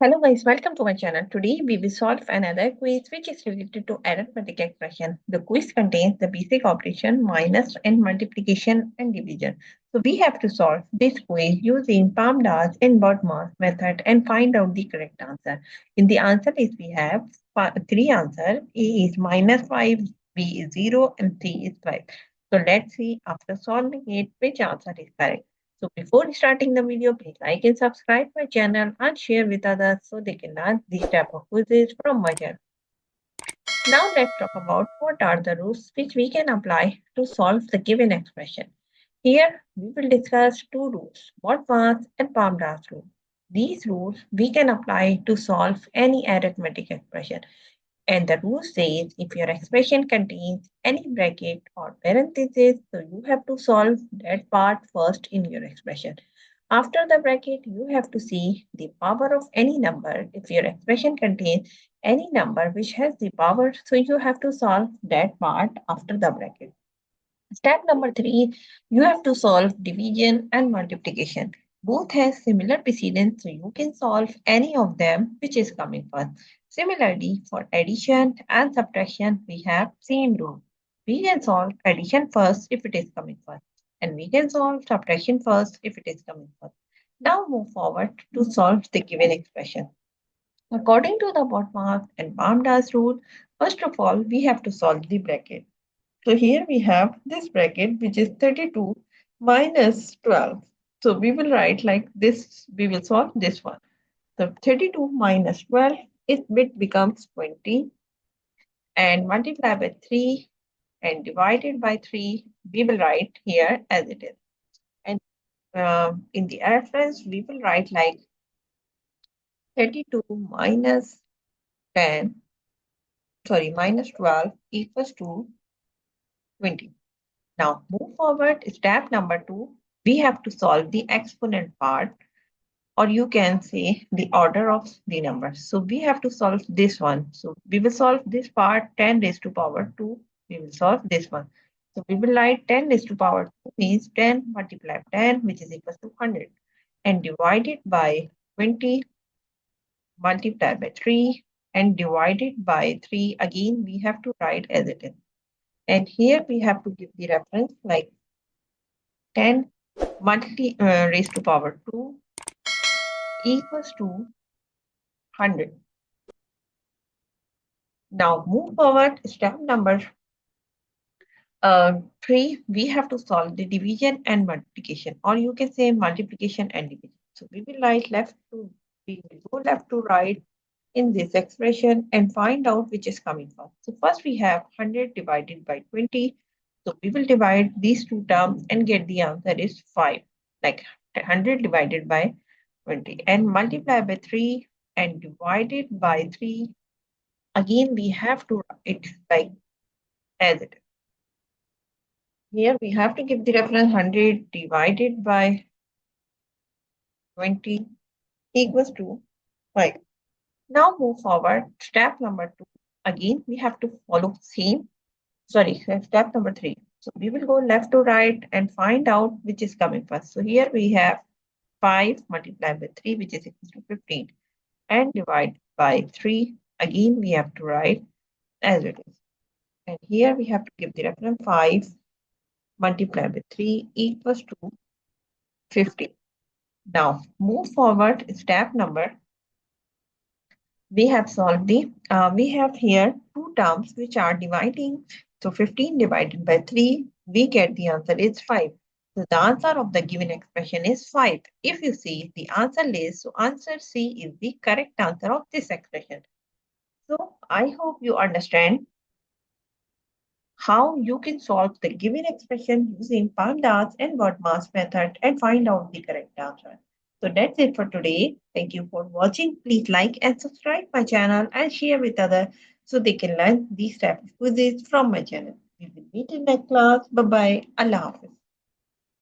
Hello guys, welcome to my channel. Today we will solve another quiz which is related to arithmetic expression. The quiz contains the basic operation minus and multiplication and division. So we have to solve this quiz using PAMDAS inward mass method and find out the correct answer. In the answer list we have three answers. A is minus 5, B is 0 and C is 5. So let's see after solving it which answer is correct. So before starting the video, please like and subscribe my channel and share with others so they can learn these type of quizzes from my channel. Now let's talk about what are the rules which we can apply to solve the given expression. Here we will discuss two rules, BODMAS and PAMDAS rule. These rules we can apply to solve any arithmetic expression. And the rule says if your expression contains any bracket or parenthesis, so you have to solve that part first in your expression. After the bracket, you have to see the power of any number. If your expression contains any number which has the power, so you have to solve that part after the bracket. Step number 3, you have to solve division and multiplication. Both has similar precedence, so you can solve any of them which is coming first. Similarly, for addition and subtraction, we have same rule. We can solve addition first if it is coming first, and we can solve subtraction first if it is coming first. Now move forward to solve the given expression. According to the BODMAS and PAMDAS rule, first of all, we have to solve the bracket. So here we have this bracket which is 32 minus 12. So we will write like this, we will solve this one. So 32 minus 12, it becomes 20 and multiply by 3 and divided by 3, we will write here as it is. And in the reference, we will write like 32 minus 10, minus 12 equals to 20. Now move forward, step number 2, we have to solve the exponent part, or you can say the order of the numbers. So we have to solve this one. So we will solve this part 10 raised to power 2. We will solve this one. So we will write 10 raised to power 2 means 10 multiplied 10 which is equal to 100 and divided by 20 multiplied by 3 and divided by 3 again we have to write as it is. And here we have to give the reference like 10 raised to power 2 equals to 100. Now move forward, step number 3, we have to solve the division and multiplication, or you can say multiplication and division. So we will go left to right in this expression and find out which is coming first. So first we have 100 divided by 20. So we will divide these two terms and get the answer is 5, like 100 divided by 20 and multiply by 3 and divided by 3. Again, we have to write like as it is. Here we have to give the reference 100 divided by 20 equals to 5. Now move forward, step number 2. Again, we have to follow step number 3. So we will go left to right and find out which is coming first. So here we have 5 multiplied by 3 which is equal to 15 and divide by 3. Again, we have to write as it is. And here we have to give the reference 5 multiplied by 3 equals to 50. Now move forward, step number. We have solved we have here two terms which are dividing. So 15 divided by 3, we get the answer is 5. So the answer of the given expression is 5. If you see the answer list, so answer C is the correct answer of this expression. So I hope you understand how you can solve the given expression using PAMDAS and BODMAS method and find out the correct answer. So that's it for today. Thank you for watching. Please like and subscribe my channel and share with others so they can learn these type of quizzes from my channel. We will meet in next class. Bye bye. Allah Hafiz.